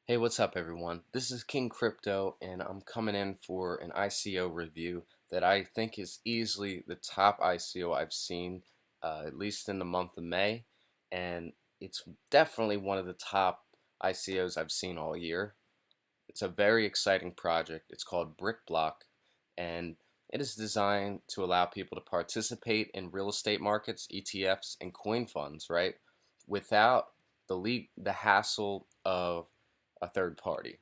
Hey, what's up, everyone? This is King Crypto, and I'm coming in for an ICO review that I think is easily the top ICO I've seen, at least in the month of May, and it's definitely one of the top ICOs I've seen all year. It's a very exciting project. It's called Brick Block, and it is designed to allow people to participate in real estate markets, ETFs, and coin funds, right, without the hassle of a third party.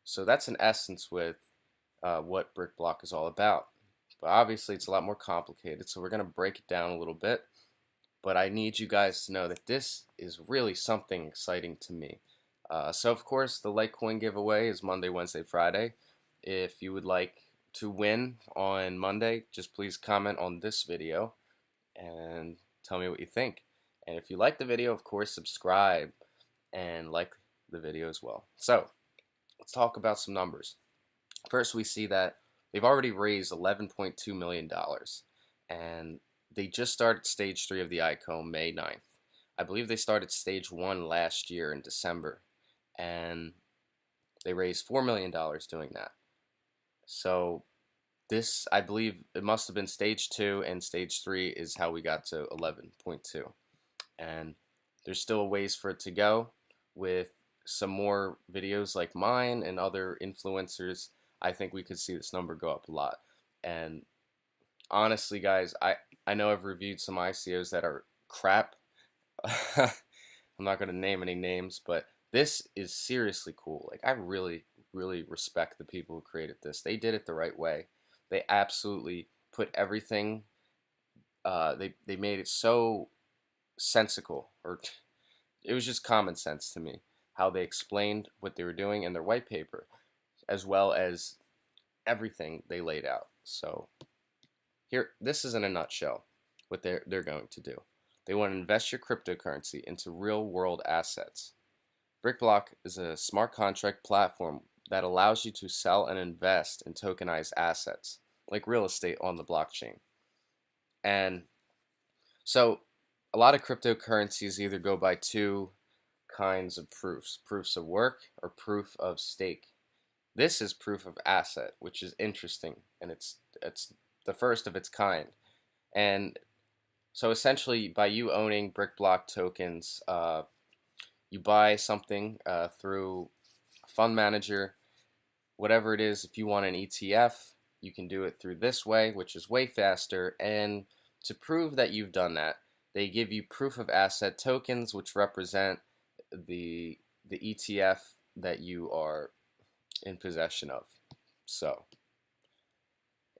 So that's in essence with what Brick Block is all about. But obviously, it's a lot more complicated, so we're going to break it down a little bit. But I need you guys to know that this is really something exciting to me. So, of course, the Litecoin giveaway is Monday, Wednesday, Friday. If you would like to win on Monday, just please comment on this video and tell me what you think. And if you like the video, of course, subscribe and like the video as well. So, let's talk about some numbers. First, we see that they've already raised $11.2 million, and they just started stage 3 of the ICO May 9th. I believe they started stage 1 last year in December, and they raised $4 million doing that. So this, I believe, it must have been stage 2, and stage 3 is how we got to 11.2. And there's still ways for it to go with some more videos like mine and other influencers. I think we could see this number go up a lot. And honestly, guys, I know I've reviewed some ICOs that are crap. I'm not going to name any names, but this is seriously cool. Like, I really, really respect the people who created this. They did it the right way. They absolutely put everything, they made it so sensical, or it was just common sense to me how they explained what they were doing in their white paper, as well as everything they laid out. So here, this is in a nutshell what they're going to do. They want to invest your cryptocurrency into real world assets. BrickBlock is a smart contract platform that allows you to sell and invest in tokenized assets, like real estate on the blockchain. And so a lot of cryptocurrencies either go by two kinds of proofs of work or proof of stake. This is proof of asset, which is interesting, and it's the first of its kind. And so essentially, by you owning BrickBlock tokens, you buy something through a fund manager, whatever it is. If you want an ETF, you can do it through this way, which is way faster. And to prove that you've done that, they give you proof of asset tokens, which represent the ETF that you are in possession of. So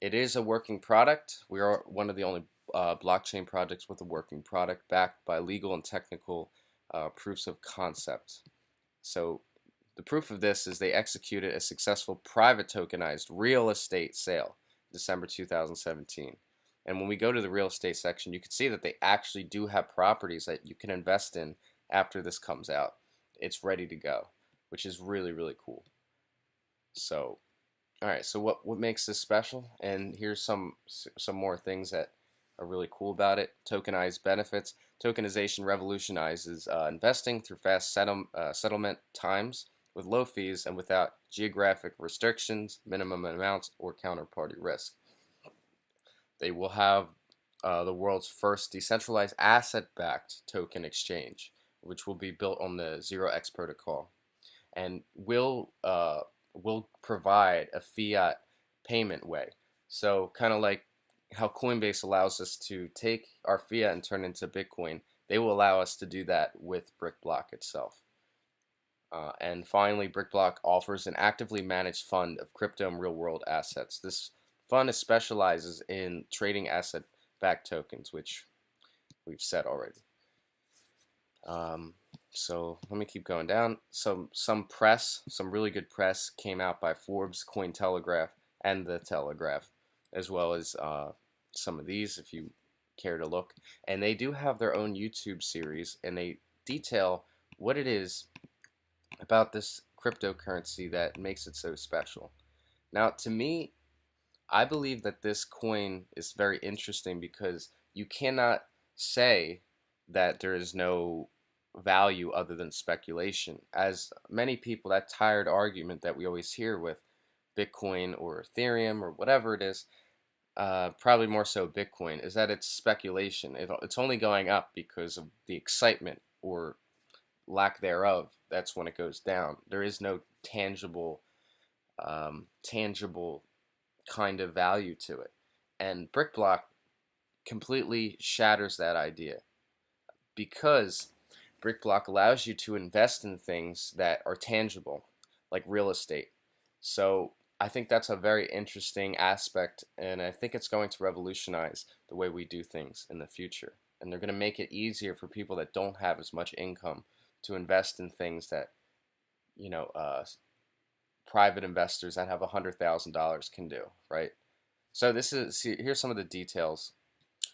it is a working product. We are one of the only blockchain projects with a working product backed by legal and technical proofs of concept. So the proof of this is they executed a successful private tokenized real estate sale December 2017. And when we go to the real estate section, you can see that they actually do have properties that you can invest in after this comes out. It's ready to go, which is really, really cool. So, all right, so what makes this special? And here's some more things that are really cool about it. Tokenized benefits. Tokenization revolutionizes investing through fast settlement times with low fees and without geographic restrictions, minimum amounts, or counterparty risk. They will have the world's first decentralized asset-backed token exchange, which will be built on the 0x protocol, and will provide a fiat payment way. So kind of like how Coinbase allows us to take our fiat and turn it into Bitcoin, they will allow us to do that with BrickBlock itself. And finally, BrickBlock offers an actively managed fund of crypto and real-world assets. This fund specializes in trading asset-backed tokens, which we've said already. So let me keep going down. Some really good press came out by Forbes, Cointelegraph, and The Telegraph, as well as some of these if you care to look. And they do have their own YouTube series, and they detail what it is about this cryptocurrency that makes it so special. Now, to me, I believe that this coin is very interesting because you cannot say that there is no value other than speculation. As many people, that tired argument that we always hear with Bitcoin or Ethereum or whatever it is, probably more so Bitcoin, is that it's speculation. It's only going up because of the excitement or lack thereof. That's when it goes down. There is no tangible kind of value to it. And Brick Block completely shatters that idea because Brick Block allows you to invest in things that are tangible, like real estate. So I think that's a very interesting aspect, and I think it's going to revolutionize the way we do things in the future. And they're going to make it easier for people that don't have as much income to invest in things that, you know, private investors that have $100,000 can do, right? So here's some of the details.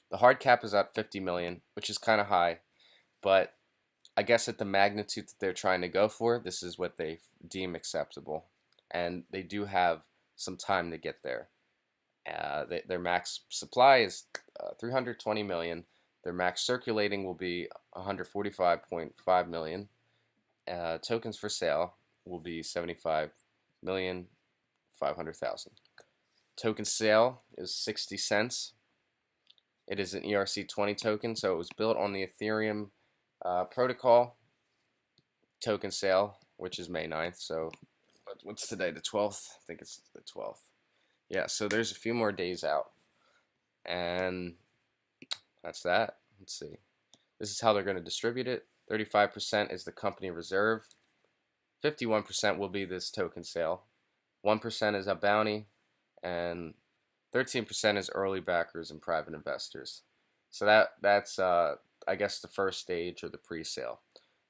The hard cap is at 50 million, which is kind of high, but I guess at the magnitude that they're trying to go for, this is what they deem acceptable, and they do have some time to get there. Their max supply is 320 million. Their max circulating will be 145.5 million. Tokens for sale will be 75,500,000. Token sale is 60 cents. It is an ERC20 token, so it was built on the Ethereum protocol. Token sale, which is May 9th, so what's today, the 12th? I think it's the 12th. Yeah, so there's a few more days out, and that's that. Let's see. This is how they're going to distribute it. 35% is the company reserve. 51% will be this token sale. 1% is a bounty, and 13% is early backers and private investors. So that's I guess the first stage or the pre-sale.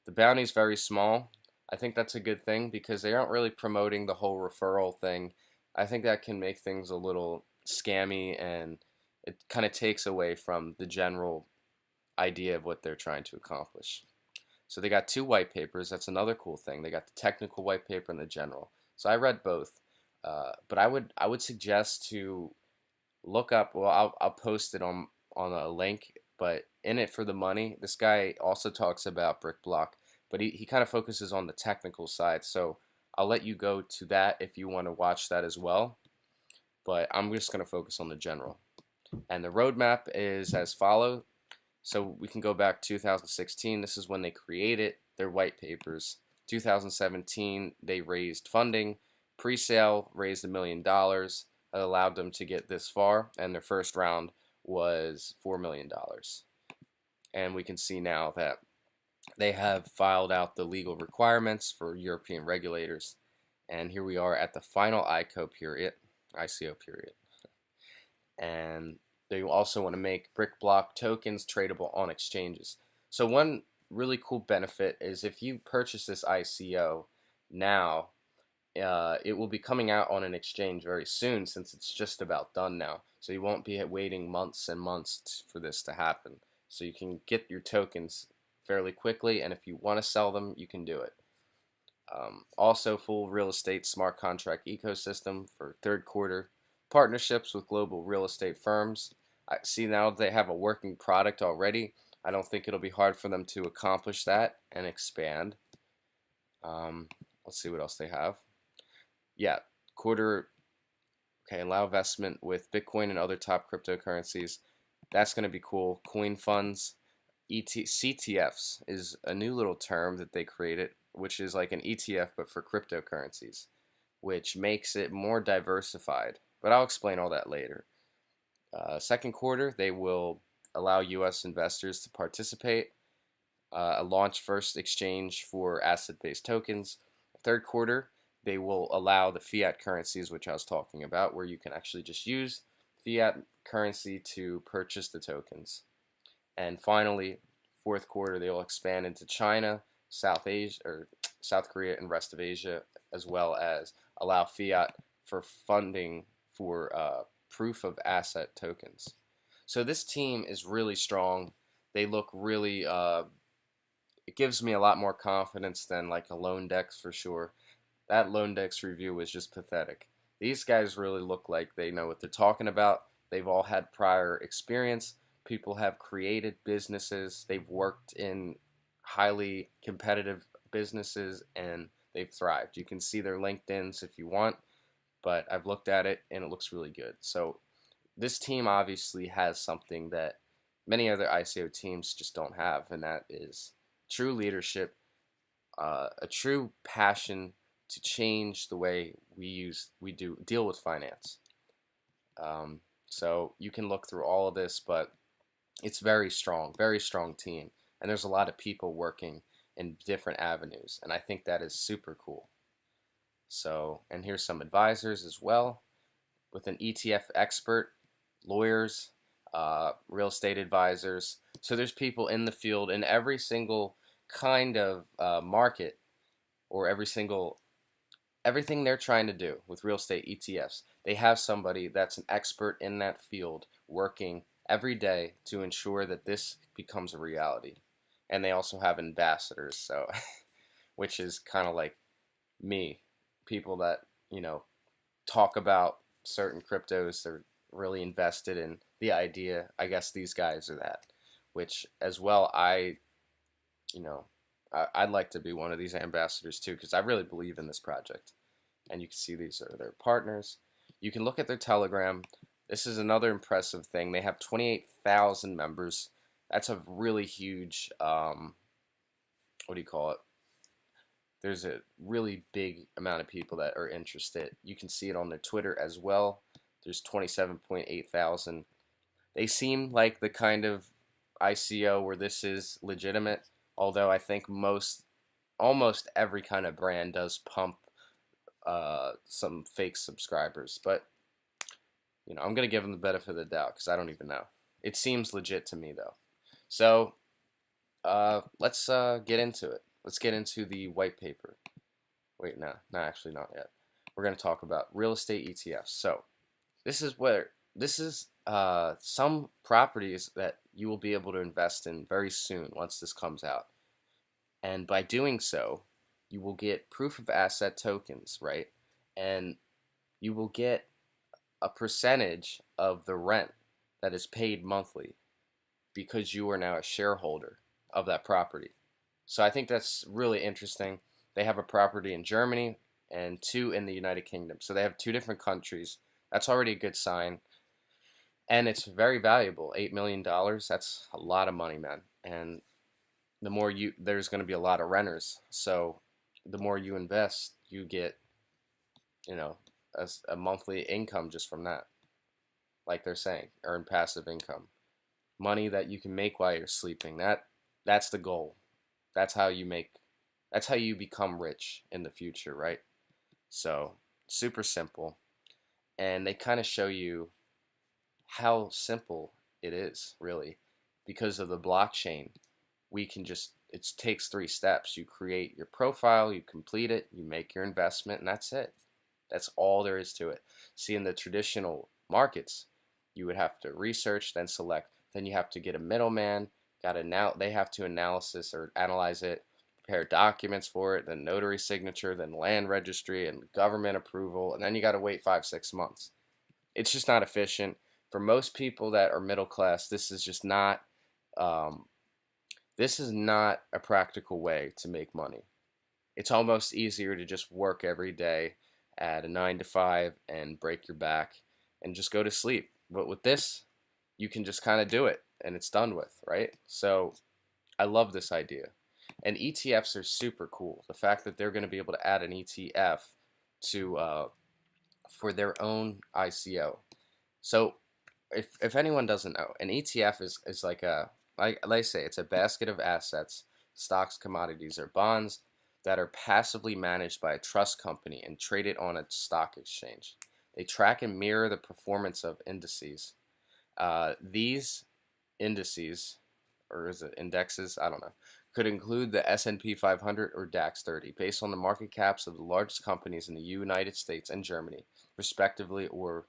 The bounty is very small. I think that's a good thing because they aren't really promoting the whole referral thing. I think that can make things a little scammy, and it kind of takes away from the general idea of what they're trying to accomplish. So they got two white papers. That's another cool thing. They got the technical white paper and the general. So I read both, but I would suggest to look up. Well, I'll post it on a link. But in it for the money, this guy also talks about Brick Block, but he kind of focuses on the technical side. So I'll let you go to that if you want to watch that as well. But I'm just going to focus on the general. And the roadmap is as follows. So we can go back to 2016. This is when they created their white papers. 2017, they raised funding. Pre-sale raised $1 million. It allowed them to get this far. And their first round was $4 million. And we can see now that they have filed out the legal requirements for European regulators. And here we are at the final ICO period. And they also want to make Brick Block tokens tradable on exchanges. So one really cool benefit is if you purchase this ICO now, it will be coming out on an exchange very soon since it's just about done now. So you won't be waiting months and months for this to happen. So you can get your tokens fairly quickly, and if you want to sell them, you can do it. Also, full real estate smart contract ecosystem for third quarter. Partnerships with global real estate firms. I see now they have a working product already. I don't think it'll be hard for them to accomplish that and expand. Let's see what else they have. Yeah, allow investment with Bitcoin and other top cryptocurrencies. That's going to be cool. Coin funds. CTFs is a new little term that they created, which is like an ETF but for cryptocurrencies, which makes it more diversified. But I'll explain all that later. Second quarter, they will allow U.S. investors to participate. A launch first exchange for asset-based tokens. Third quarter, they will allow the fiat currencies, which I was talking about, where you can actually just use fiat currency to purchase the tokens. And finally, fourth quarter, they will expand into China, South Korea, and rest of Asia, as well as allow fiat for funding for proof of asset tokens. So this team is really strong. They look really, it gives me a lot more confidence than like a LoanDex for sure. That LoanDex review was just pathetic. These guys really look like they know what they're talking about. They've all had prior experience. People have created businesses. They've worked in highly competitive businesses, and they've thrived. You can see their LinkedIn's if you want, but I've looked at it and it looks really good. So this team obviously has something that many other ICO teams just don't have, and that is true leadership, a true passion to change the way we do deal with finance. Um, so you can look through all of this, but it's very strong team, and there's a lot of people working in different avenues, and I think that is super cool. So, and here's some advisors as well, with an ETF expert, lawyers, real estate advisors. So there's people in the field in every single kind of market, or everything they're trying to do with real estate ETFs. They have somebody that's an expert in that field working every day to ensure that this becomes a reality. And they also have ambassadors, so which is kind of like me, people that, talk about certain cryptos. They're really invested in the idea. I guess these guys are that, which as well, you know, I'd like to be one of these ambassadors too, because I really believe in this project. And you can see these are their partners. You can look at their Telegram. This is another impressive thing. They have 28,000 members. That's a really huge, what do you call it? There's a really big amount of people that are interested. You can see it on their Twitter as well. There's 27.8 thousand. They seem like the kind of ICO where this is legitimate, although I think almost every kind of brand does pump some fake subscribers. But, I'm going to give them the benefit of the doubt because I don't even know. It seems legit to me, though. So let's get into it. Let's get into the white paper. Wait, no, actually not yet. We're going to talk about real estate ETFs. So this is some properties that you will be able to invest in very soon once this comes out. And by doing so, you will get proof of asset tokens, right? And you will get a percentage of the rent that is paid monthly because you are now a shareholder of that property. So I think that's really interesting. They have a property in Germany and 2 in the United Kingdom. So they have 2 different countries. That's already a good sign. And it's very valuable. $8 million. That's a lot of money, man. And there's going to be a lot of renters. So the more you invest, you get, a monthly income just from that. Like they're saying, earn passive income. Money that you can make while you're sleeping. That's the goal. That's how you become rich in the future, right? So, super simple. And they kind of show you how simple it is, really. Because of the blockchain, it takes 3 steps. You create your profile, you complete it, you make your investment, and that's it. That's all there is to it. See, in the traditional markets, you would have to research, then select, then you have to get a middleman, they have to analyze it, prepare documents for it, then notary signature, then land registry and government approval, and then you got to wait 5-6 months. It's just not efficient. For most people that are middle class, this is just not a practical way to make money. It's almost easier to just work every day at a 9 to 5 and break your back and just go to sleep. But with this, you can just kind of do it and it's done with, right? So I love this idea. And ETFs are super cool. The fact that they're going to be able to add an ETF for their own ICO. So if anyone doesn't know, an ETF is like I say, it's a basket of assets, stocks, commodities, or bonds that are passively managed by a trust company and traded on a stock exchange. They track and mirror the performance of indices. These indices, or is it indexes? I don't know. Could include the S&P 500 or DAX 30, based on the market caps of the largest companies in the United States and Germany, respectively, or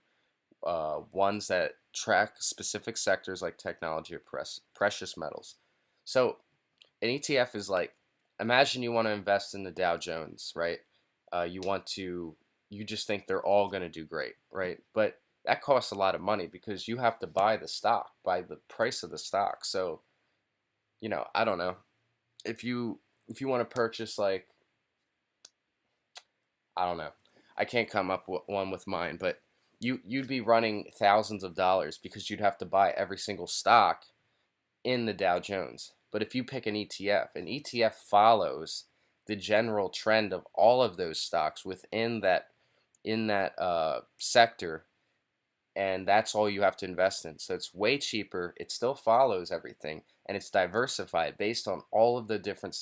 ones that track specific sectors like technology or precious metals. So an ETF is like, imagine you want to invest in the Dow Jones, right? You just think they're all going to do great, right? But that costs a lot of money because you have to buy the stock, buy the price of the stock. So, I don't know. if you want to purchase, like, I don't know, I can't come up with one with mine, but you'd be running thousands of dollars because you'd have to buy every single stock in the Dow Jones. But if you pick an ETF follows the general trend of all of those stocks within that sector, and that's all you have to invest in. So it's way cheaper. It still follows everything, and it's diversified based on all of the different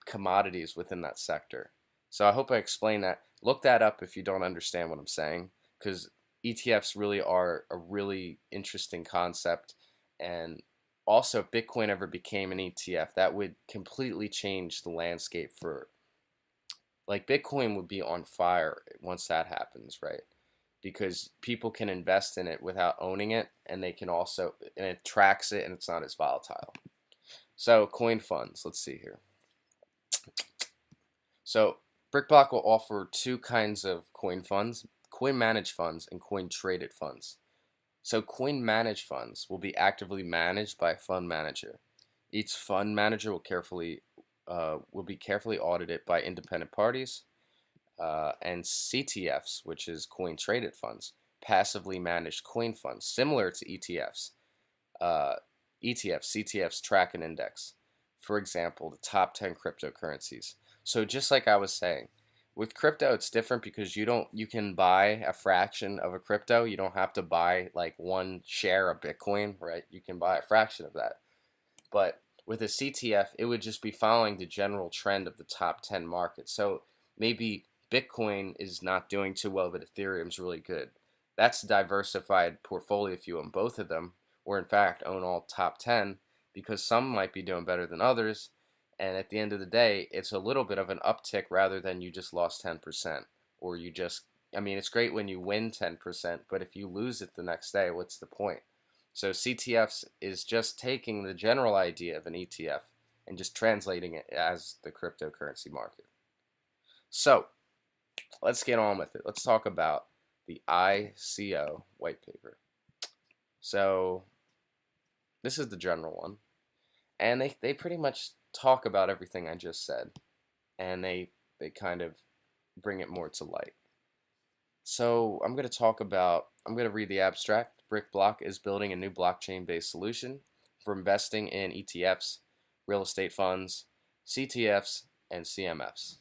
commodities within that sector. So I hope I explained that. Look that up if you don't understand what I'm saying, because ETFs really are a really interesting concept. And also, if Bitcoin ever became an ETF, that would completely change the landscape for, like, Bitcoin would be on fire once that happens, right? Because people can invest in it without owning it, and they can also, and it tracks it, and it's not as volatile. So coin funds, let's see here. So BrickBlock will offer two kinds of coin funds: coin managed funds and coin traded funds. So coin managed funds will be actively managed by a fund manager. Each fund manager will be carefully audited by independent parties. And CTFs, which is coin traded funds, passively managed coin funds, similar to ETFs. CTFs track an index. For example, the top 10 cryptocurrencies. So just like I was saying, with crypto it's different because you can buy a fraction of a crypto. You don't have to buy like one share of Bitcoin, right? You can buy a fraction of that. But with a CTF, it would just be following the general trend of the top 10 markets. So maybe Bitcoin is not doing too well, but Ethereum's really good. That's a diversified portfolio if you own both of them, or in fact own all top 10, because some might be doing better than others. And at the end of the day, it's a little bit of an uptick rather than you just lost 10%. Or you just, I mean, it's great when you win 10%, but if you lose it the next day, what's the point? So CTFs is just taking the general idea of an ETF and just translating it as the cryptocurrency market. So let's get on with it. Let's talk about the ICO white paper. So this is the general one, and they pretty much talk about everything I just said, and they kind of bring it more to light. So I'm going to read the abstract. BrickBlock is building a new blockchain-based solution for investing in ETFs, real estate funds, CTFs, and CMFs.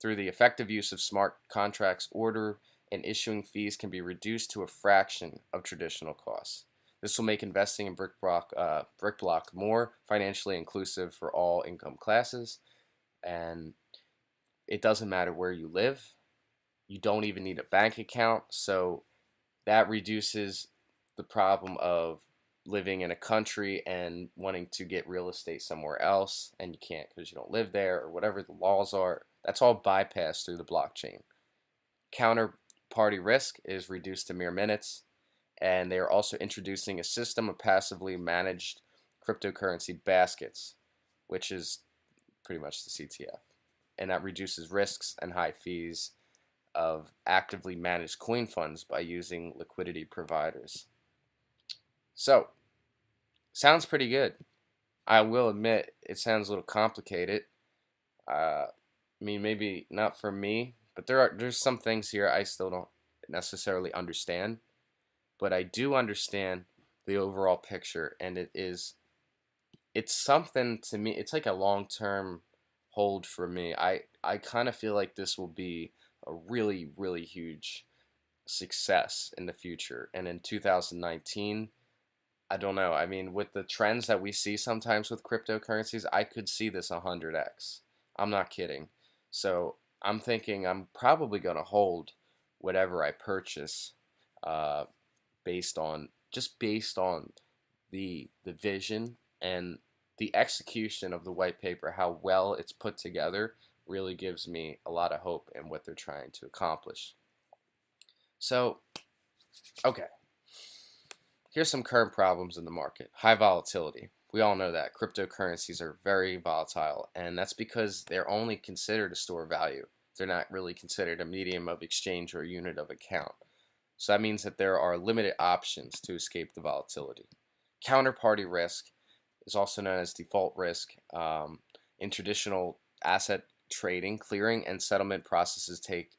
Through the effective use of smart contracts, order and issuing fees can be reduced to a fraction of traditional costs. This will make investing in BrickBlock more financially inclusive for all income classes, and it doesn't matter where you live. You don't even need a bank account, so that reduces the problem of living in a country and wanting to get real estate somewhere else, and you can't because you don't live there or whatever the laws are. That's all bypassed through the blockchain. Counterparty risk is reduced to mere minutes, and they are also introducing a system of passively managed cryptocurrency baskets, which is pretty much the CTF, and that reduces risks and high fees of actively managed coin funds by using liquidity providers. So, sounds pretty good. I will admit it sounds a little complicated. I mean, maybe not for me, but there's some things here I still don't necessarily understand. But I do understand the overall picture, and it's something to me. It's like a long-term hold for me. I kind of feel like this will be a really, really huge success in the future. And in 2019, I don't know. I mean, with the trends that we see sometimes with cryptocurrencies, I could see this 100x. I'm not kidding. So I'm thinking I'm probably going to hold whatever I purchase, based on the vision and the execution of the white paper. How well it's put together really gives me a lot of hope in what they're trying to accomplish. So, okay. Here's some current problems in the market. High volatility. We all know that cryptocurrencies are very volatile, and that's because they're only considered a store of value. They're not really considered a medium of exchange or a unit of account. So that means that there are limited options to escape the volatility. Counterparty risk is also known as default risk. In traditional asset trading, clearing and settlement processes take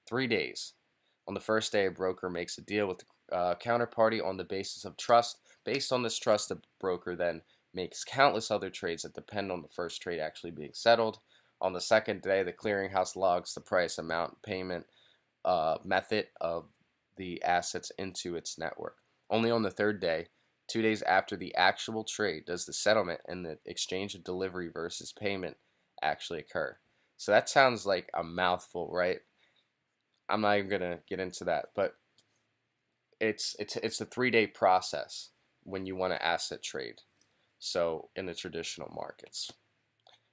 3 days. On the first day, a broker makes a deal with the counterparty on the basis of trust. Based on this trust, the broker then makes countless other trades that depend on the first trade actually being settled. On the second day, the clearinghouse logs the price, amount, payment method of the assets into its network. Only on the third day, 2 days after the actual trade, does the settlement and the exchange of delivery versus payment actually occur. So that sounds like a mouthful, right? I'm not even gonna get into that, but it's a 3 day process when you want to asset trade. So in the traditional markets,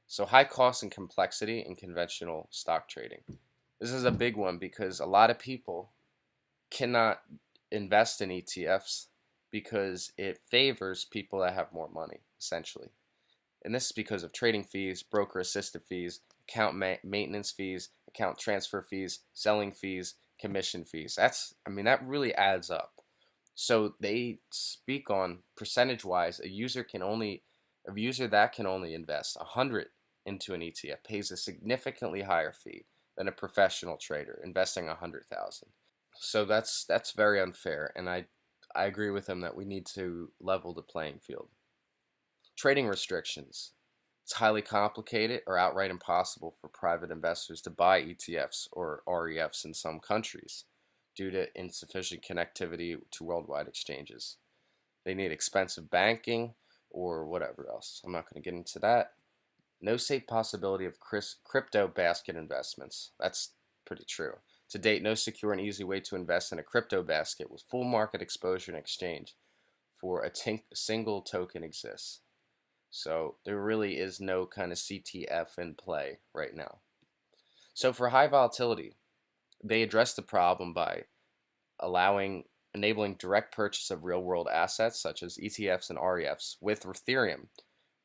so high cost and complexity in conventional stock trading. This is a big one because a lot of people cannot invest in ETFs because it favors people that have more money, essentially. And this is because of trading fees, broker assisted fees, account maintenance fees, account transfer fees, selling fees, commission fees. That really adds up. So they speak on percentage wise, a user that can only invest 100 into an ETF pays a significantly higher fee than a professional trader investing 100,000. So that's very unfair, and I agree with him that we need to level the playing field. Trading restrictions. It's highly complicated or outright impossible for private investors to buy ETFs or REFs in some countries due to insufficient connectivity to worldwide exchanges. They need expensive banking or whatever else. I'm not going to get into that. No safe possibility of crypto basket investments. That's pretty true. To date, no secure and easy way to invest in a crypto basket with full market exposure and exchange for a single token exists. So there really is no kind of CTF in play right now. So for high volatility, they address the problem by enabling direct purchase of real world assets such as ETFs and REFs. With Ethereum,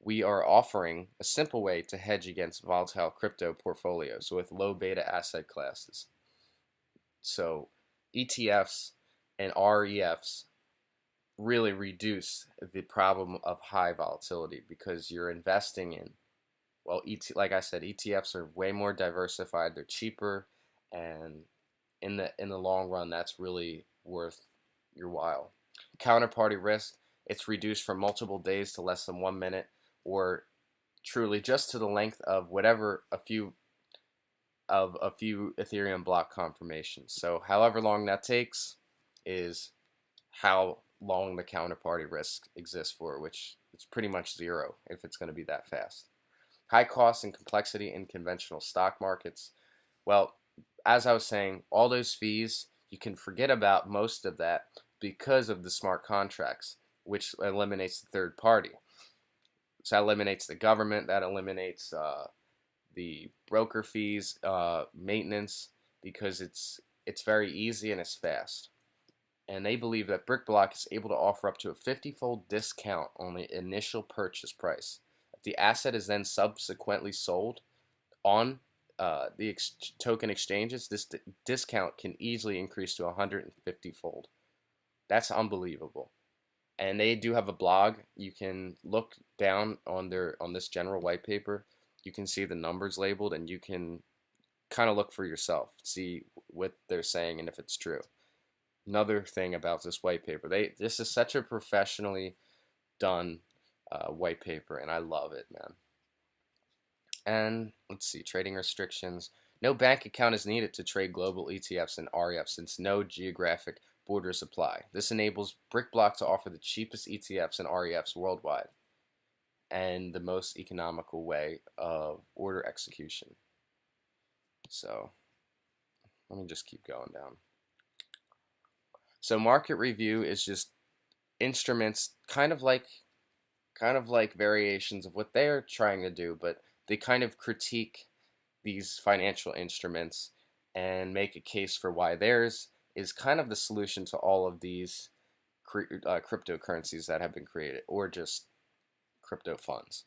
we are offering a simple way to hedge against volatile crypto portfolios with low beta asset classes. So ETFs and REFs really reduce the problem of high volatility because you're investing in, well, like I said, ETFs are way more diversified, they're cheaper, and in the long run, that's really worth your while. Counterparty risk, it's reduced from multiple days to less than 1 minute, or truly just to the length of a few Ethereum block confirmations. So however long that takes is how long the counterparty risk exists for, which is pretty much zero if it's going to be that fast. High cost and complexity in conventional stock markets. Well, as I was saying, all those fees, you can forget about most of that because of the smart contracts, which eliminates the third party. So that eliminates the government, that eliminates the broker fees, maintenance, because it's very easy and it's fast. And they believe that BrickBlock is able to offer up to a 50-fold discount on the initial purchase price. If the asset is then subsequently sold on the token exchanges, this discount can easily increase to 150-fold. That's unbelievable. And they do have a blog. You can look down on this general white paper. You can see the numbers labeled, and you can kind of look for yourself, see what they're saying and if it's true. Another thing about this white paper, this is such a professionally done white paper, and I love it, man. And let's see, trading restrictions. No bank account is needed to trade global ETFs and REFs since no geographic borders apply. This enables BrickBlock to offer the cheapest ETFs and REFs worldwide and the most economical way of order execution. So let me just keep going down. So market review is just instruments kind of like variations of what they're trying to do, but they kind of critique these financial instruments and make a case for why theirs is kind of the solution to all of these cryptocurrencies that have been created, or just crypto funds.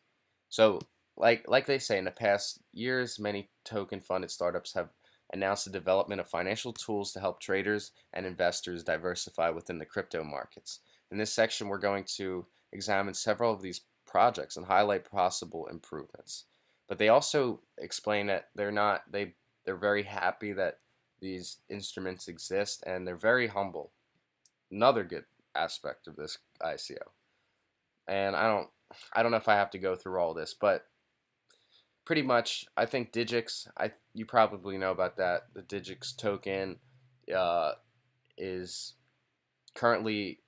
So like they say, in the past years, many token funded startups have announced the development of financial tools to help traders and investors diversify within the crypto markets. In this section, we're going to examine several of these projects and highlight possible improvements. But they also explain that they're very happy that these instruments exist, and they're very humble. Another good aspect of this ICO. And I don't know if I have to go through all this, but pretty much I think Digix, you probably know about that. The Digix token uh, is currently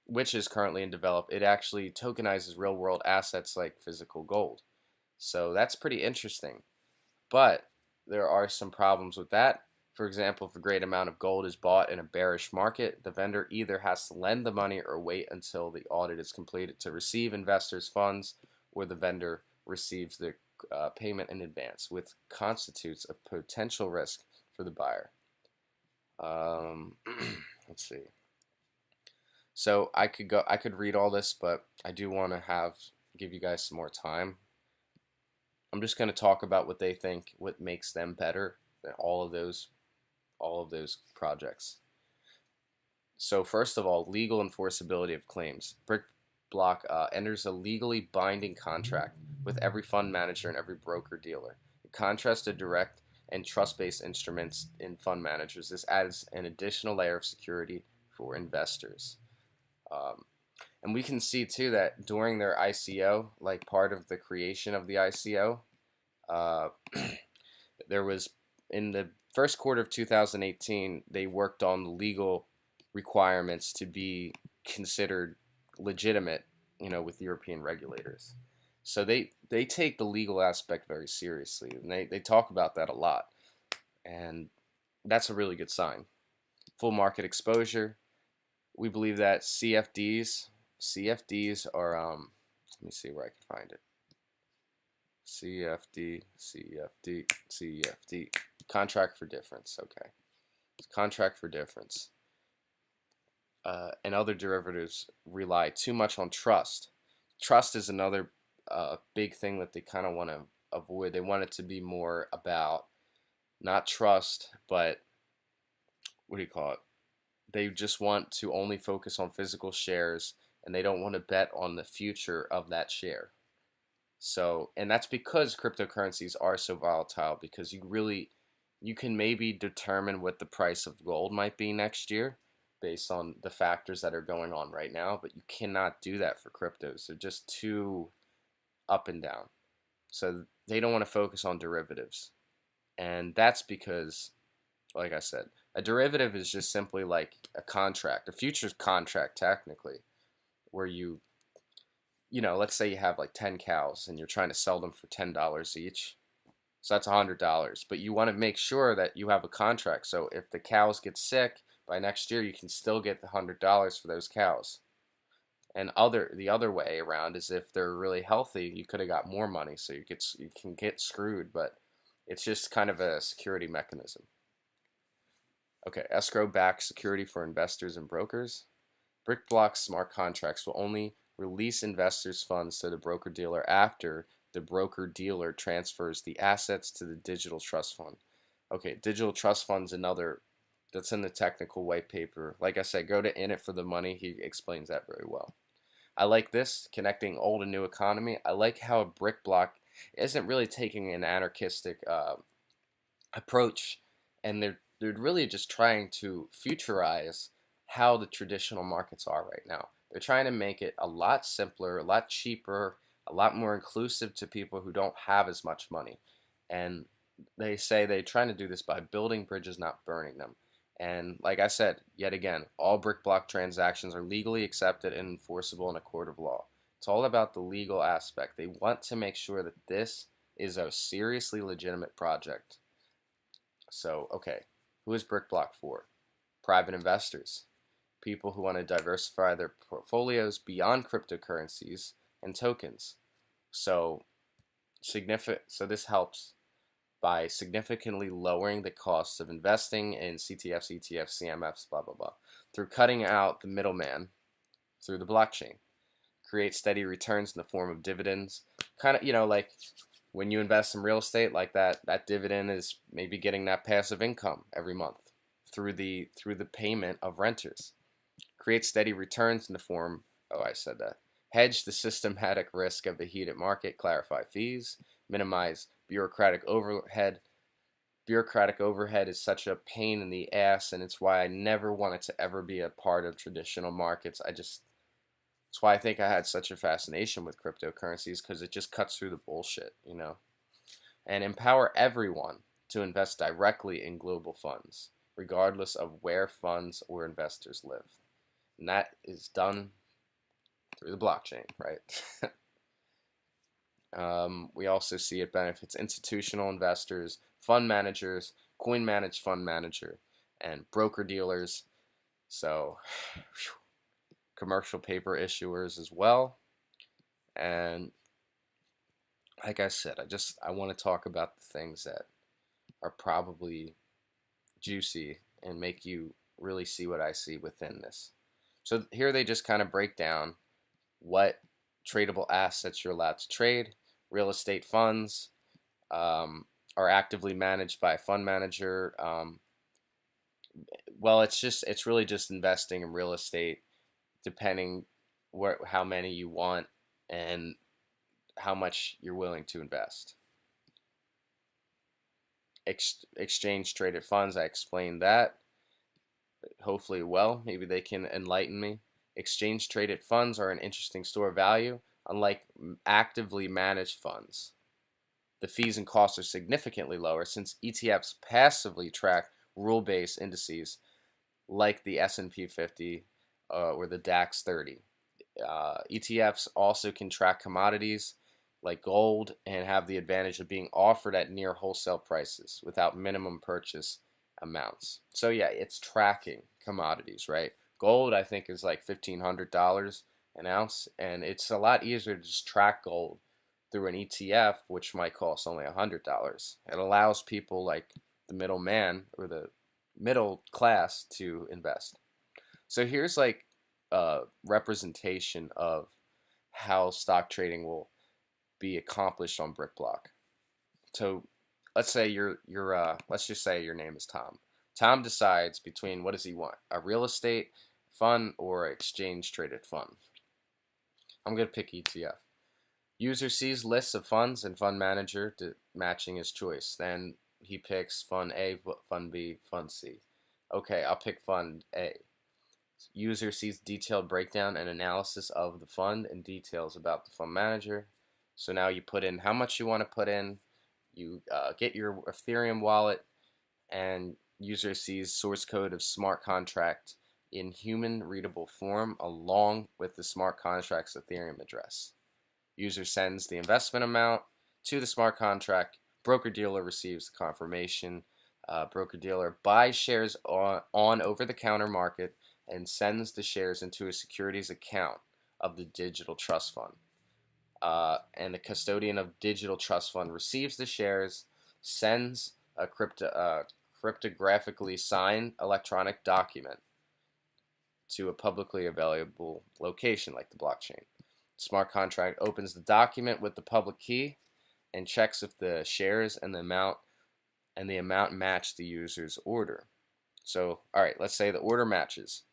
which is currently in develop. It actually tokenizes real world assets like physical gold. So that's pretty interesting. But there are some problems with that. For example, if a great amount of gold is bought in a bearish market, the vendor either has to lend the money or wait until the audit is completed to receive investors' funds, or the vendor receives the payment in advance, which constitutes a potential risk for the buyer. Let's see. So I could read all this, but I do want to give you guys some more time. I'm just going to talk about what they think, what makes them better than all of those projects. So first of all, legal enforceability of claims. BrickBlock enters a legally binding contract with every fund manager and every broker dealer. In contrast to direct and trust-based instruments in fund managers, this adds an additional layer of security for investors. And we can see too that during their ICO, like part of the creation of the ICO, there was in the first quarter of 2018, they worked on the legal requirements to be considered legitimate, with European regulators. So they take the legal aspect very seriously, and they talk about that a lot, and that's a really good sign. Full market exposure. We believe that CFDs are let me see where I can find it. CFD, contract for difference. Okay, contract for difference. And other derivatives rely too much on trust. Trust is another big thing that they kind of want to avoid. They want it to be more about not trust, but what do you call it? They just want to only focus on physical shares, and they don't want to bet on the future of that share. So, and that's because cryptocurrencies are so volatile, because you can maybe determine what the price of gold might be next year based on the factors that are going on right now, but you cannot do that for cryptos. They're just too up and down. So they don't want to focus on derivatives. And that's because, like I said, a derivative is just simply like a contract, a futures contract technically, where let's say you have like 10 cows and you're trying to sell them for $10 each. So that's $100, but you want to make sure that you have a contract. So if the cows get sick by next year, you can still get the $100 for those cows. And the other way around is if they're really healthy, you could have got more money, so you can get screwed, but it's just kind of a security mechanism. Okay, escrow-backed security for investors and brokers. BrickBlock smart contracts will only release investors' funds to the broker-dealer after the broker-dealer transfers the assets to the digital trust fund. Okay, digital trust fund's that's in the technical white paper. Like I said, go to In It for the Money. He explains that very well. I like this, connecting old and new economy. I like how BrickBlock isn't really taking an anarchistic approach, and they're really just trying to futurize how the traditional markets are right now. They're trying to make it a lot simpler, a lot cheaper, a lot more inclusive to people who don't have as much money. And they say they're trying to do this by building bridges, not burning them. And like I said, yet again, all BrickBlock transactions are legally accepted and enforceable in a court of law. It's all about the legal aspect. They want to make sure that this is a seriously legitimate project. So, okay, who is BrickBlock for? Private investors, people who want to diversify their portfolios beyond cryptocurrencies and tokens. So this helps by significantly lowering the costs of investing in CTFs, ETFs, CMFs, blah, blah, blah, through cutting out the middleman through the blockchain. Create steady returns in the form of dividends. Kind of, like when you invest in real estate, like that dividend is maybe getting that passive income every month through the payment of renters. Create steady returns in the form, I said that. hedge the systematic risk of a heated market, clarify fees, minimize bureaucratic overhead. Bureaucratic overhead is such a pain in the ass, and it's why I never wanted to ever be a part of traditional markets. That's why I think I had such a fascination with cryptocurrencies, because it just cuts through the bullshit, and empower everyone to invest directly in global funds, regardless of where funds or investors live. And that is done through the blockchain, right? We also see it benefits institutional investors, fund managers, coin managed fund manager, and broker dealers. So, commercial paper issuers as well. And like I said, I want to talk about the things that are probably juicy and make you really see what I see within this. So here they just kind of break down what tradable assets you're allowed to trade. Real estate funds are actively managed by a fund manager. Well, it's really just investing in real estate, depending how many you want and how much you're willing to invest. Exchange traded funds, I explained that. Hopefully, well, maybe they can enlighten me. Exchange traded funds are an interesting store of value, unlike actively managed funds. The fees and costs are significantly lower since ETFs passively track rule-based indices like the S&P 50 or the DAX 30. ETFs also can track commodities like gold and have the advantage of being offered at near wholesale prices without minimum purchase amounts. So yeah, it's tracking commodities, right? Gold, I think, is like $1,500 an ounce, and it's a lot easier to just track gold through an ETF, which might cost only $100. It allows people like the middleman or the middle class to invest. So here's like a representation of how stock trading will be accomplished on BrickBlock. So let's say let's just say your name is Tom. Tom decides between what does he want, a real estate fund or exchange traded fund. I'm gonna pick ETF. User sees lists of funds and fund manager matching his choice. Then he picks fund A, fund B, fund C. Okay, I'll pick fund A. User sees detailed breakdown and analysis of the fund and details about the fund manager. So now you put in how much you want to put in. You get your Ethereum wallet, and user sees source code of smart contract in human readable form along with the smart contract's Ethereum address. User sends the investment amount to the smart contract. Broker dealer receives the confirmation. Broker dealer buys shares on over-the-counter market and sends the shares into a securities account of the digital trust fund. And the custodian of digital trust fund receives the shares, sends a cryptographically signed electronic document to a publicly available location like the blockchain. Smart contract opens the document with the public key and checks if the shares and the amount match the user's order. So, all right, let's say the order matches.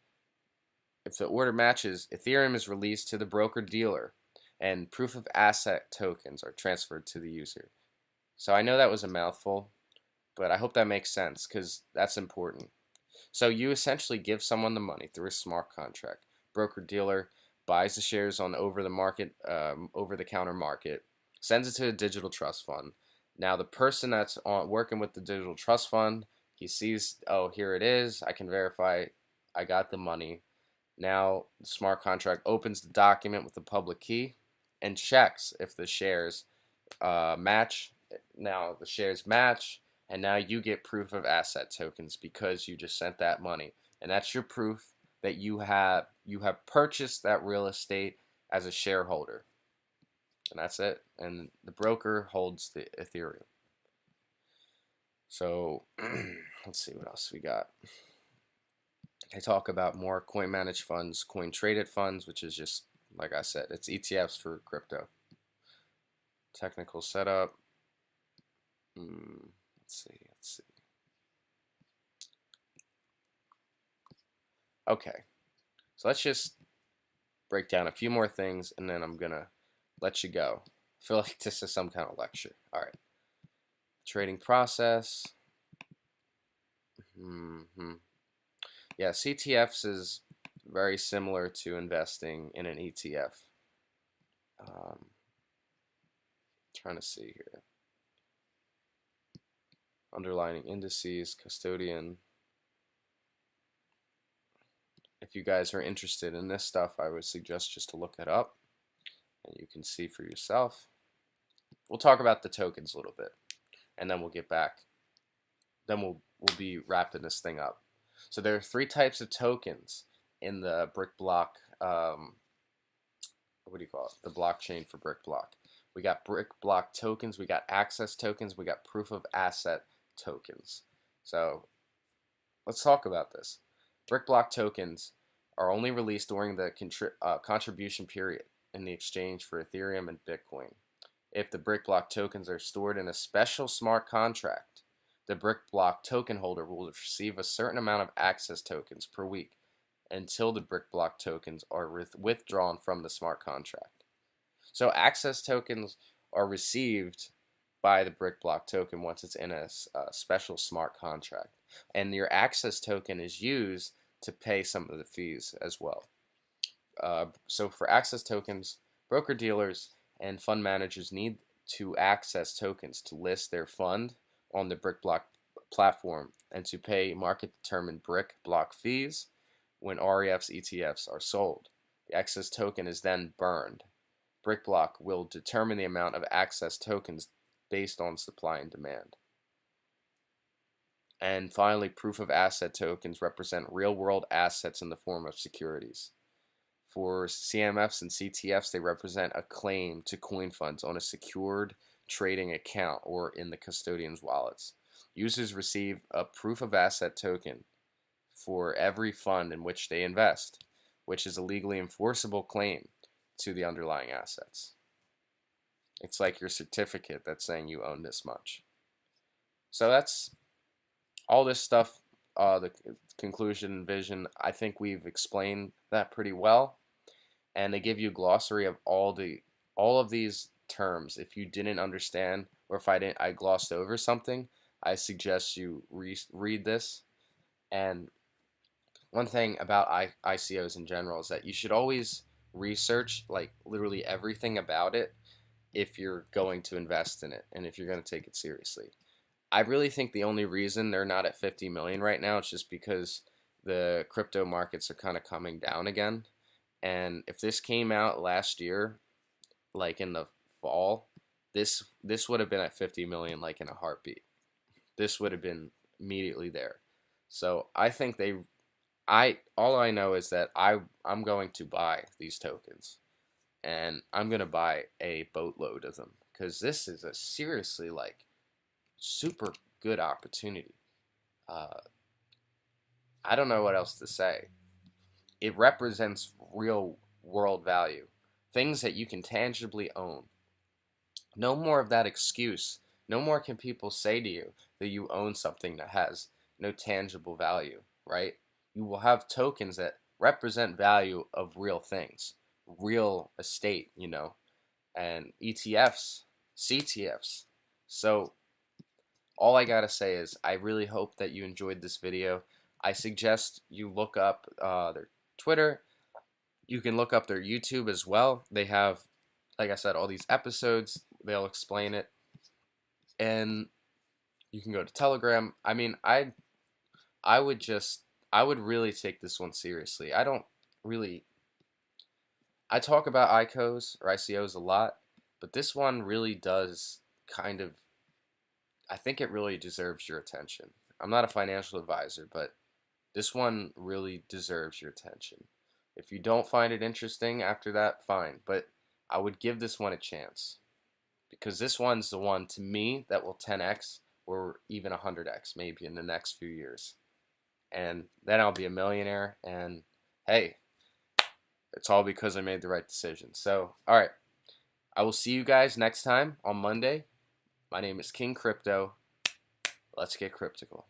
If the order matches, Ethereum is released to the broker dealer and proof of asset tokens are transferred to the user. So I know that was a mouthful, but I hope that makes sense because that's important. So you essentially give someone the money through a smart contract. Broker dealer buys the shares on over the counter market, sends it to a digital trust fund. Now the person that's working with the digital trust fund, he sees, oh, here it is. I can verify I got the money. Now the smart contract opens the document with the public key and checks if the shares match. Now the shares match, and now you get proof of asset tokens because you just sent that money, and that's your proof that you have purchased that real estate as a shareholder, and that's it. And the broker holds the Ethereum. So let's see what else we got. I talk about more coin managed funds, coin traded funds, which is just, like I said, it's ETFs for crypto. Technical setup. Let's see. Okay, so let's just break down a few more things, and then I'm gonna let you go. I feel like this is some kind of lecture. All right, trading process. Yeah, CTFs is very similar to investing in an ETF. Trying to see here. Underlying indices, custodian. If you guys are interested in this stuff, I would suggest just to look it up and you can see for yourself. We'll talk about the tokens a little bit and then we'll get back. Then we'll be wrapping this thing up. So there are 3 types of tokens in the brick block, what do you call it? The blockchain for brick block. We got brick block tokens, we got access tokens, we got proof of asset tokens. So let's talk about this. Brick block tokens are only released during the contribution period in the exchange for Ethereum and Bitcoin. If the brick block tokens are stored in a special smart contract, the brick block token holder will receive a certain amount of access tokens per week until the brick block tokens are withdrawn from the smart contract. So access tokens are received by the brick block token once it's in a special smart contract, and your access token is used to pay some of the fees as well. So for access tokens, broker dealers and fund managers need to access tokens to list their fund on the brick block platform and to pay market determined brick block fees when REFs ETFs are sold. The access token is then burned. BrickBlock will determine the amount of access tokens based on supply and demand. And finally, proof of asset tokens represent real-world assets in the form of securities. For CMFs and CTFs, they represent a claim to coin funds on a secured trading account or in the custodian's wallets. Users receive a proof of asset token for every fund in which they invest, which is a legally enforceable claim to the underlying assets. It's like your certificate that's saying you own this much. So that's all this stuff, the conclusion and vision. I think we've explained that pretty well, and they give you a glossary of all of these terms. If you didn't understand, or if I glossed over something, I suggest you read this. And one thing about ICOs in general is that you should always research like literally everything about it if you're going to invest in it and if you're going to take it seriously. I really think the only reason they're not at 50 million right now is just because the crypto markets are kind of coming down again. And if this came out last year, like in the fall, this would have been at 50 million like in a heartbeat. This would have been immediately there. So I think all I know is that I'm going to buy these tokens, and I'm gonna buy a boatload of them because this is a seriously like super good opportunity. I don't know what else to say. It represents real world value, things that you can tangibly own. No more of that excuse. No more can people say to you that you own something that has no tangible value, right? You will have tokens that represent value of real things, real estate, and ETFs, CTFs. So all I gotta say is I really hope that you enjoyed this video. I suggest you look up their Twitter. You can look up their YouTube as well. They have, like I said, all these episodes. They'll explain it. And you can go to Telegram. I mean, I would really take this one seriously. I talk about ICOs or ICOs a lot, but this one really does I think it really deserves your attention. I'm not a financial advisor, but this one really deserves your attention. If you don't find it interesting after that, fine, but I would give this one a chance because this one's the one to me that will 10x or even 100x maybe in the next few years. And then I'll be a millionaire, and hey, it's all because I made the right decision. So, all right, I will see you guys next time on Monday. My name is King Crypto. Let's get cryptical.